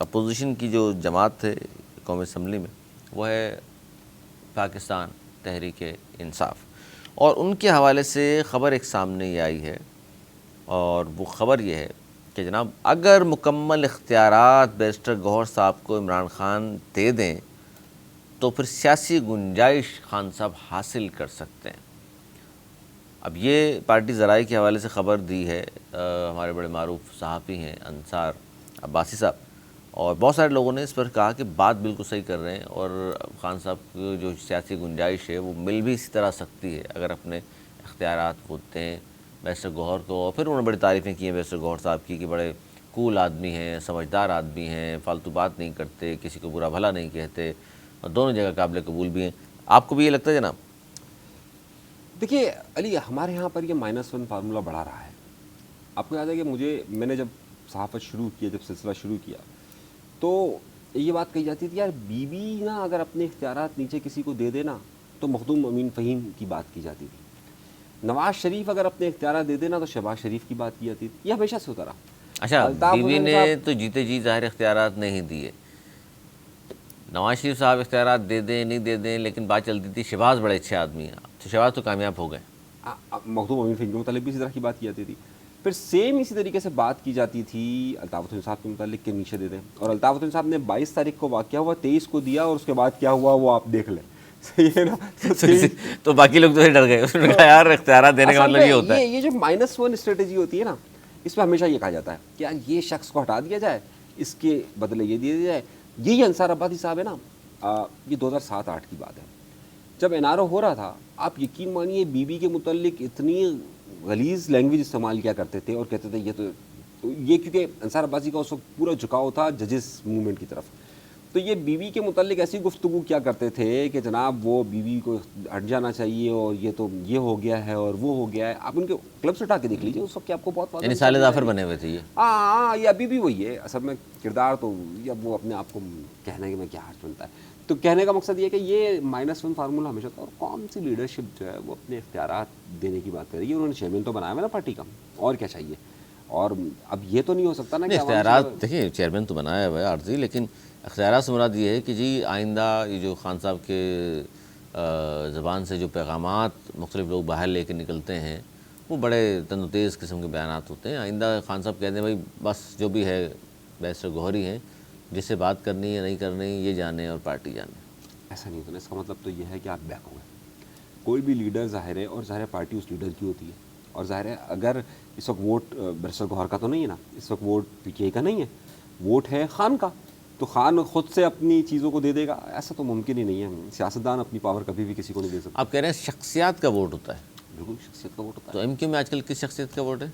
Opposition کی جو جماعت ہے قومی اسمبلی میں وہ ہے پاکستان تحریک انصاف، اور ان کے حوالے سے خبر ایک سامنے یہ آئی ہے، اور وہ خبر یہ ہے کہ جناب اگر مکمل اختیارات بیرسٹر گوہر صاحب کو عمران خان دے دیں تو پھر سیاسی گنجائش خان صاحب حاصل کر سکتے ہیں۔ اب یہ پارٹی ذرائع کے حوالے سے خبر دی ہے ہمارے بڑے معروف صحافی ہیں انصار عباسی صاحب، اور بہت سارے لوگوں نے اس پر کہا کہ بات بالکل صحیح کر رہے ہیں، اور خان صاحب کی جو سیاسی گنجائش ہے وہ مل بھی اسی طرح سکتی ہے اگر اپنے اختیارات ہوتے ہیں بیرسٹر گوہر کو۔ اور پھر انہوں نے بڑی تعریفیں کی ہیں بیرسٹر گوہر صاحب کی کہ بڑے کول آدمی ہیں، سمجھدار آدمی ہیں، فالتو بات نہیں کرتے، کسی کو برا بھلا نہیں کہتے، اور دونوں جگہ قابل قبول بھی ہیں۔ آپ کو بھی یہ لگتا ہے جناب؟ دیکھیے علی، ہمارے یہاں پر یہ -1 فارمولہ بڑھا رہا ہے۔ آپ کو یاد ہے کہ میں نے جب صحافت شروع کیا، جب سلسلہ شروع کیا، تو یہ بات کہی جاتی تھی یار بی بی نا اگر اپنے اختیارات نیچے کسی کو دے دینا تو مخدوم امین فہیم کی بات کی جاتی تھی، نواز شریف اگر اپنے اختیارات دے دینا تو شہباز شریف کی بات کی جاتی تھی۔ یہ ہمیشہ سے ہوتا رہا۔ اچھا، الطاف بیوی حسین نے صاحب، تو جیتے جی ظاہر اختیارات نہیں دیے، نواز شریف صاحب اختیارات دے دیں نہیں دے دیں، لیکن بات چلتی تھی شہباز بڑے اچھے آدمی ہیں، تو شہباز تو کامیاب ہو گئے۔ مخدوم امین فہیم کے متعلق بھی اسی طرح کی بات کی جاتی تھی۔ پھر سیم اسی طریقے سے بات کی جاتی تھی الطاف حسین صاحب کے متعلق کہ نیچے دے دیں، اور الطاف حسین صاحب نے 22 تاریخ کو واقعہ ہوا، 23 کو دیا، اور اس کے بعد کیا ہوا وہ آپ دیکھ لیں۔ صحیح ہے نا؟ تو باقی لوگ تو ڈر گئے، انہوں نے کہا یار اختیارات دینے کا مطلب یہ ہوتا ہے۔ یہ جو -1 اسٹریٹجی ہوتی ہے نا، اس میں ہمیشہ یہ کہا جاتا ہے کہ یار یہ شخص کو ہٹا دیا جائے، اس کے بدلے یہ دیا جائے۔ یہی انصار عباسی صاحب ہے نا، یہ 2007-8 کی بات ہے، جب این آر او ہو رہا تھا، آپ یقین مانیے بی بی کے متعلق اتنی غلیظ لینگویج استعمال کیا کرتے تھے، اور کہتے تھے یہ کیونکہ انصار عباسی کا اس وقت پورا جھکاؤ تھا ججز موومنٹ کی طرف، تو یہ بی بی کے متعلق ایسی گفتگو کیا کرتے تھے کہ جناب وہ بی بی کو ہٹ جانا چاہیے، اور یہ تو یہ ہو گیا ہے اور وہ ہو گیا ہے۔ آپ ان کے کلب سے اٹھا کے دیکھ لیجیے اس وقت، آپ کو بہت واضح یعنی سال ظافر بنے ہوئے تھے یہ۔ ہاں، یہ ابھی بھی وہی ہے اصل میں کردار، تو یا وہ اپنے آپ کو کہنے میں کیا حرج بنتا ہے۔ تو کہنے کا مقصد یہ ہے کہ یہ -1 فارمولہ ہمیشہ تھا، اور کون سی لیڈرشپ جو ہے وہ اپنے اختیارات دینے کی بات کر رہی ہے۔ انہوں نے چیئرمین تو بنایا ہے نا پارٹی کا، اور کیا چاہیے؟ اور اب یہ تو نہیں ہو سکتا نا کہ اختیارات دیکھیں چیئرمین تو بنایا ہوا ہے عارضی، لیکن اختیارات سے مراد یہ ہے کہ جی آئندہ یہ جو خان صاحب کے زبان سے جو پیغامات مختلف لوگ باہر لے کے نکلتے ہیں وہ بڑے تند و تیز قسم کے بیانات ہوتے ہیں۔ آئندہ خان صاحب کہتے ہیں بھائی بس جو بھی ہے بیرسٹر گوہری ہیں، جس سے بات کرنی ہے نہیں کرنی یہ جانے اور پارٹی جانے۔ ایسا نہیں ہوتا نا، اس کا مطلب تو یہ ہے کہ آپ بیک ہو گئے۔ کوئی بھی لیڈر ظاہر ہے، اور ظاہر پارٹی اس لیڈر کی ہوتی ہے، اور ظاہر ہے اگر اس وقت ووٹ بیرسٹر گوہر کا تو نہیں ہے نا، اس وقت ووٹ پی ٹی آئی کا نہیں ہے، ووٹ ہے خان کا، تو خان خود سے اپنی چیزوں کو دے دے گا، ایسا تو ممکن ہی نہیں ہے۔ سیاستدان اپنی پاور کبھی بھی کسی کو نہیں دے سکتا۔ آپ کہہ رہے ہیں شخصیات کا ووٹ ہوتا ہے؟ بالکل شخصیت کا ووٹ ہوتا ہے۔ تو ایم کیو میں آج کل کس شخصیت کا ووٹ ہے؟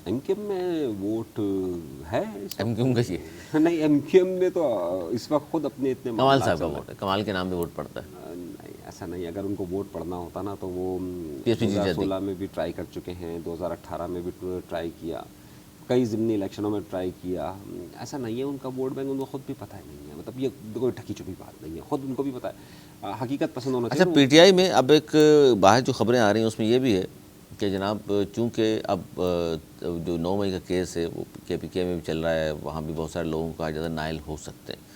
ایم کیو ایم میں ووٹ ہے ایم کیو ایم کا یہ نہیں، ایم کیو ایم نے تو اس وقت خود اپنے اتنے کمال صاحب کا ووٹ ہے، کمال کے نام پہ ووٹ پڑتا ہے۔ نہیں، ایسا نہیں، اگر ان کو ووٹ پڑنا ہوتا نا تو وہ پی ایس پی جیت جاتی۔ 2016 میں بھی ٹرائی کر چکے ہیں، 2018 میں بھی ٹرائی کیا، کئی ضمنی الیکشنوں میں ٹرائی کیا۔ ایسا نہیں ہے، ان کا ووٹ بینک ان کو خود بھی پتہ ہی نہیں ہے، مطلب یہ کوئی ڈھکی چھپی بات نہیں ہے، خود ان کو بھی پتہ ہے، حقیقت پسند ہونا چاہیے۔ اچھا، پی ٹی آئی میں اب ایک باہر جو خبریں آ رہی ہیں اس میں یہ بھی ہے کہ جناب چونکہ اب جو 9 مئی کا کیس ہے وہ کے پی کے میں بھی چل رہا ہے، وہاں بھی بہت سارے لوگوں کو کہا جاتا ہے نائل ہو سکتے ہیں،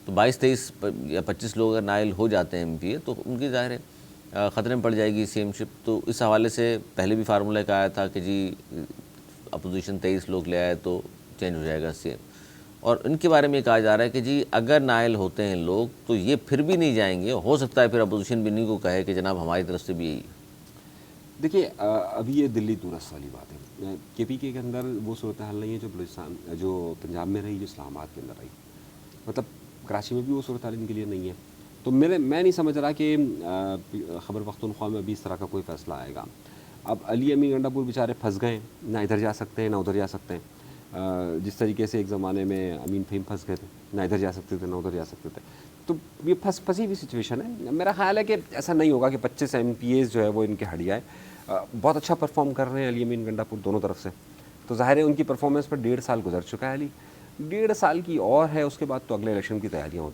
تو 22-23 یا 25 لوگ اگر نائل ہو جاتے ہیں ایم پی اے تو ان کی ظاہر ہے خطرے میں پڑ جائے گی سی ایم شپ۔ تو اس حوالے سے پہلے بھی فارمولہ ایک آیا تھا کہ جی اپوزیشن 23 لوگ لے آئے تو چینج ہو جائے گا سی ایم، اور ان کے بارے میں کہا جا رہا ہے کہ جی اگر نائل ہوتے ہیں لوگ تو یہ پھر بھی نہیں جائیں گے، ہو سکتا ہے پھر اپوزیشن بھی نہیں کو کہے کہ جناب ہماری طرف سے بھی یہی۔ دیکھیے ابھی یہ دلی دورست والی بات ہے، کے پی کے اندر وہ صورتحال نہیں ہے جو بلوچستان جو پنجاب میں رہی، جو اسلام آباد کے اندر رہی، مطلب کراچی میں بھی وہ صورتحال ان کے لیے نہیں ہے۔ تو میں نہیں سمجھ رہا کہ خیبر پختونخوا میں ابھی اس طرح کا کوئی فیصلہ آئے گا۔ اب علی امی گنڈا پور بیچارے پھنس گئے، نہ ادھر جا سکتے ہیں نہ ادھر جا سکتے ہیں، جس طریقے سے ایک زمانے میں امین فہیم پھنس گئے تھے، نہ ادھر جا سکتے تھے نہ ادھر جا سکتے تھے، تو یہ پھنسی ہوئی سچویشن ہے۔ میرا خیال ہے کہ ایسا نہیں ہوگا کہ 25 ایم پی ایز جو ہے وہ ان کے ہٹ جائے۔ بہت اچھا پرفارم کر رہے ہیں علی امین گنڈا پور دونوں طرف سے، تو ظاہر ہے ان کی پرفارمنس پر 1.5 سال گزر چکا ہے علی، 1.5 سال کی اور ہے، اس کے بعد تو اگلے الیکشن کی تیاریاں ہوتی ہیں۔